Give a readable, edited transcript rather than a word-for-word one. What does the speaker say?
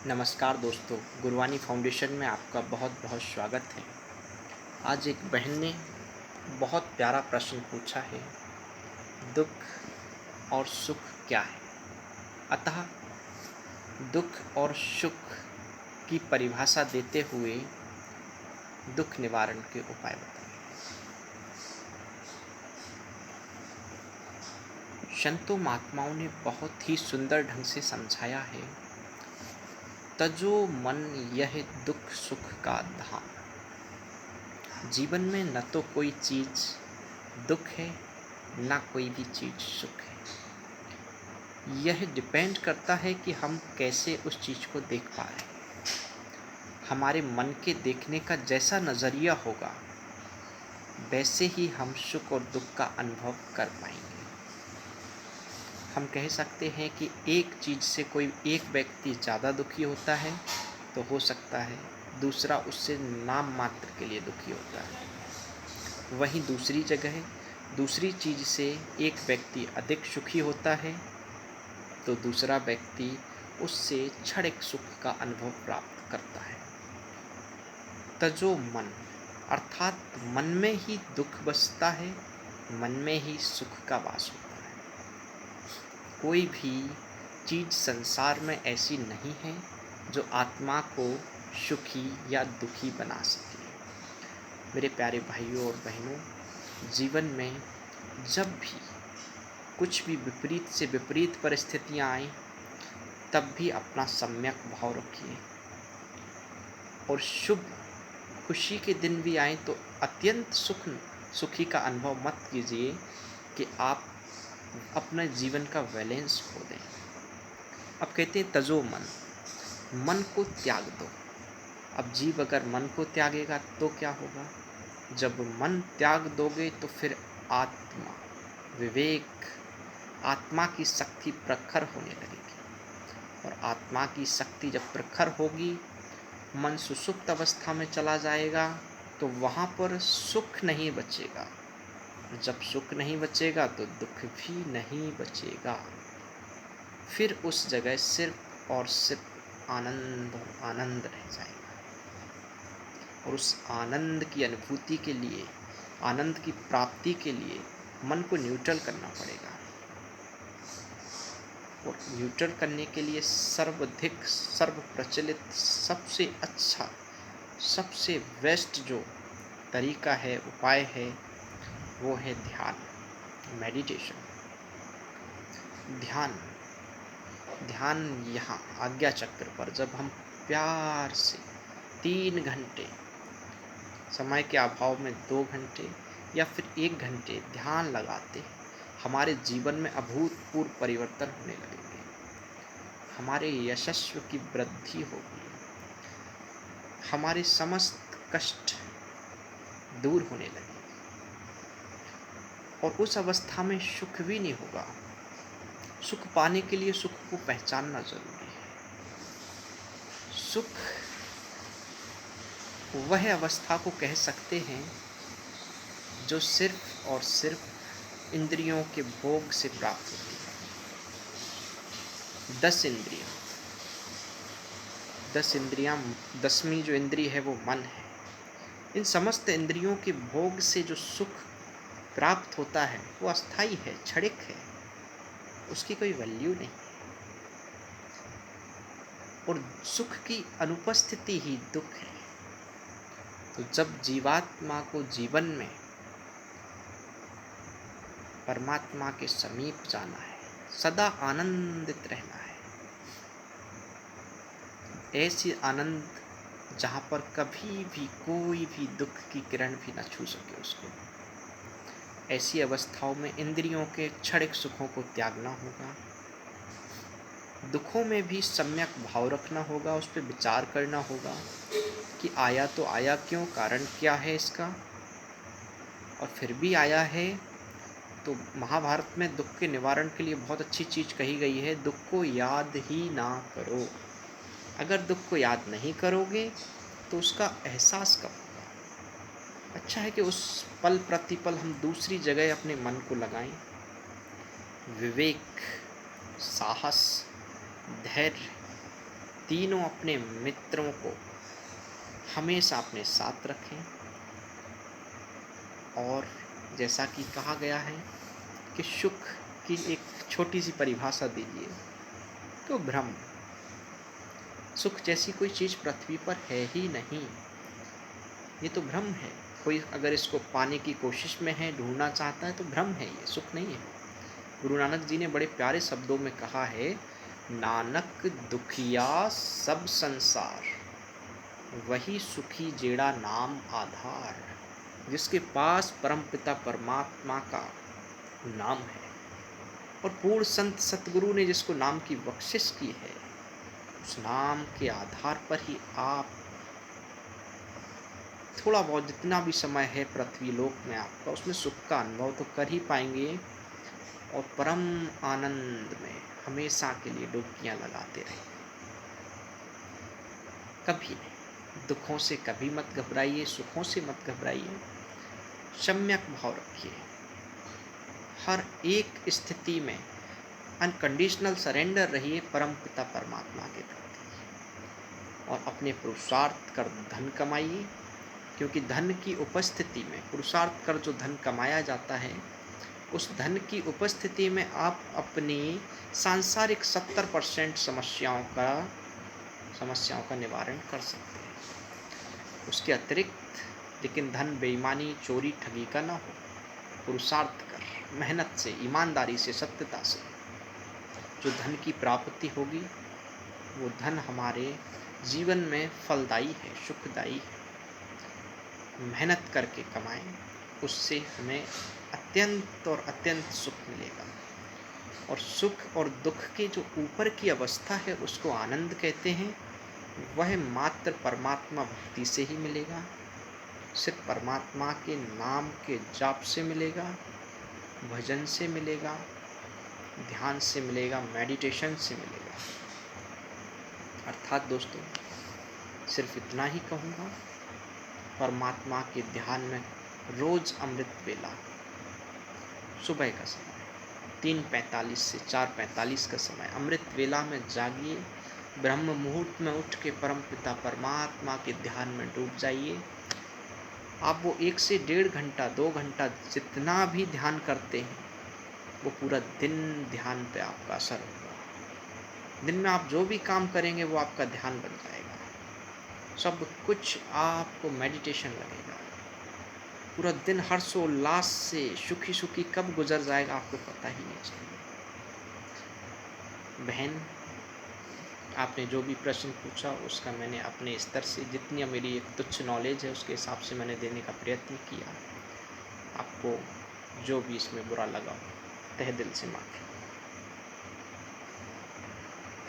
नमस्कार दोस्तों, गुरवानी फाउंडेशन में आपका बहुत बहुत स्वागत है। आज एक बहन ने बहुत प्यारा प्रश्न पूछा है, दुख और सुख क्या है? अतः दुख और सुख की परिभाषा देते हुए दुख निवारण के उपाय बताएं। संतों महात्माओं ने बहुत ही सुंदर ढंग से समझाया है, तजो मन यह दुख सुख का धाम। जीवन में न तो कोई चीज़ दुख है, ना कोई भी चीज़ सुख है। यह डिपेंड करता है कि हम कैसे उस चीज़ को देख पा रहे हैं। हमारे मन के देखने का जैसा नज़रिया होगा, वैसे ही हम सुख और दुख का अनुभव कर पाएंगे। हम कह सकते हैं कि एक चीज़ से कोई एक व्यक्ति ज़्यादा दुखी होता है तो हो सकता है दूसरा उससे नाम मात्र के लिए दुखी होता है। वहीं दूसरी जगह दूसरी चीज़ से एक व्यक्ति अधिक सुखी होता है तो दूसरा व्यक्ति उससे क्षणिक सुख का अनुभव प्राप्त करता है। तजो मन अर्थात मन में ही दुख बसता है, मन में ही सुख का वास होता है। कोई भी चीज़ संसार में ऐसी नहीं है जो आत्मा को सुखी या दुखी बना सके। मेरे प्यारे भाइयों और बहनों, जीवन में जब भी कुछ भी विपरीत से विपरीत परिस्थितियाँ आएँ, तब भी अपना सम्यक भाव रखिए और शुभ खुशी के दिन भी आएँ तो अत्यंत सुखी का अनुभव मत कीजिए कि आप अपने जीवन का बैलेंस खो दें। अब कहते हैं तजो मन को त्याग दो। अब जीव अगर मन को त्यागेगा तो क्या होगा? जब मन त्याग दोगे तो फिर आत्मा, विवेक, आत्मा की शक्ति प्रखर होने लगेगी और आत्मा की शक्ति जब प्रखर होगी, मन सुषुप्त अवस्था में चला जाएगा तो वहाँ पर सुख नहीं बचेगा। जब सुख नहीं बचेगा तो दुख भी नहीं बचेगा। फिर उस जगह सिर्फ और सिर्फ आनंद और आनंद रह जाएगा। और उस आनंद की अनुभूति के लिए, आनंद की प्राप्ति के लिए मन को न्यूट्रल करना पड़ेगा। और न्यूट्रल करने के लिए सर्वाधिक सर्वप्रचलित सबसे अच्छा, सबसे बेस्ट जो तरीका है, उपाय है, वो है ध्यान, मेडिटेशन। ध्यान यहाँ आज्ञा चक्र पर जब हम प्यार से 3 घंटे, समय के अभाव में 2 घंटे या फिर 1 घंटे ध्यान लगाते हैं, हमारे जीवन में अभूतपूर्व परिवर्तन होने लगेंगे। हमारे यशस्व की वृद्धि होगी, हमारे समस्त कष्ट दूर होने लगेंगे और उस अवस्था में सुख भी नहीं होगा। सुख पाने के लिए सुख को पहचानना जरूरी है। सुख वह अवस्था को कह सकते हैं जो सिर्फ और सिर्फ इंद्रियों के भोग से प्राप्त होती है। 10 इंद्रियां, 10वीं जो इंद्रिय है वो मन है। इन समस्त इंद्रियों के भोग से जो सुख प्राप्त होता है वो अस्थाई है, क्षणिक है, उसकी कोई वैल्यू नहीं। और सुख की अनुपस्थिति ही दुख है। तो जब जीवात्मा को जीवन में परमात्मा के समीप जाना है, सदा आनंदित रहना है, ऐसी आनंद जहाँ पर कभी भी कोई भी दुख की किरण भी न छू सके उसको, ऐसी अवस्थाओं में इंद्रियों के क्षणिक सुखों को त्यागना होगा। दुखों में भी सम्यक भाव रखना होगा, उस पर विचार करना होगा कि आया तो आया क्यों, कारण क्या है इसका, और फिर भी आया है तो महाभारत में दुख के निवारण के लिए बहुत अच्छी चीज़ कही गई है, दुख को याद ही ना करो। अगर दुख को याद नहीं करोगे तो उसका एहसास कब होगा? अच्छा है कि उस पल प्रतिपल हम दूसरी जगह अपने मन को लगाएं। विवेक, साहस, धैर्य, तीनों अपने मित्रों को हमेशा अपने साथ रखें। और जैसा कि कहा गया है कि सुख की एक छोटी सी परिभाषा दीजिए तो भ्रम। सुख जैसी कोई चीज़ पृथ्वी पर है ही नहीं, ये तो भ्रम है। कोई अगर इसको पाने की कोशिश में है, ढूंढना चाहता है, तो भ्रम है, ये सुख नहीं है। गुरु नानक जी ने बड़े प्यारे शब्दों में कहा है, नानक दुखिया सब संसार, वही सुखी जेड़ा नाम आधार। जिसके पास परमपिता परमात्मा का नाम है और पूर्ण संत सतगुरु ने जिसको नाम की बख्शिश की है, उस नाम के आधार पर ही आप थोड़ा बहुत जितना भी समय है पृथ्वी लोक में आपका, उसमें सुख का अनुभव तो कर ही पाएंगे और परम आनंद में हमेशा के लिए डुबकियां लगाते रहेंगे। कभी नहीं, दुखों से कभी मत घबराइए, सुखों से मत घबराइए, सम्यक भाव रखिए। हर एक स्थिति में अनकंडीशनल सरेंडर रहिए परम पिता परमात्मा के प्रति और अपने पुरुषार्थ कर धन कमाइए, क्योंकि धन की उपस्थिति में, पुरुषार्थ कर जो धन कमाया जाता है, उस धन की उपस्थिति में आप अपनी सांसारिक 70% समस्याओं का निवारण कर सकते हैं। उसके अतिरिक्त लेकिन धन बेईमानी, चोरी, ठगी का ना हो। पुरुषार्थ कर, मेहनत से, ईमानदारी से, सत्यता से जो धन की प्राप्ति होगी, वो धन हमारे जीवन में फलदायी है, सुखदायी है। मेहनत करके कमाएं, उससे हमें अत्यंत और अत्यंत सुख मिलेगा। और सुख और दुख के जो ऊपर की अवस्था है, उसको आनंद कहते हैं। वह मात्र परमात्मा भक्ति से ही मिलेगा, सिर्फ परमात्मा के नाम के जाप से मिलेगा, भजन से मिलेगा, ध्यान से मिलेगा, मेडिटेशन से मिलेगा। अर्थात दोस्तों, सिर्फ इतना ही कहूँगा, परमात्मा के ध्यान में रोज़ अमृत वेला, सुबह का समय 3:45 से 4:45 का समय अमृत वेला में जागिए, ब्रह्म मुहूर्त में उठ के परम पिता परमात्मा के ध्यान में डूब जाइए। आप वो 1 से 1.5 घंटा, 2 घंटा जितना भी ध्यान करते हैं, वो पूरा दिन ध्यान पे आपका असर होगा। दिन में आप जो भी काम करेंगे वो आपका ध्यान बन जाएगा, सब कुछ आपको मेडिटेशन लगेगा। पूरा दिन हर्षोल्लास से सुखी सुखी कब गुजर जाएगा आपको पता ही नहीं चलेगा। बहन, आपने जो भी प्रश्न पूछा उसका मैंने अपने स्तर से, जितनी मेरी एक तुच्छ नॉलेज है उसके हिसाब से मैंने देने का प्रयत्न किया। आपको जो भी इसमें बुरा लगा, तहे दिल से माफ़ी।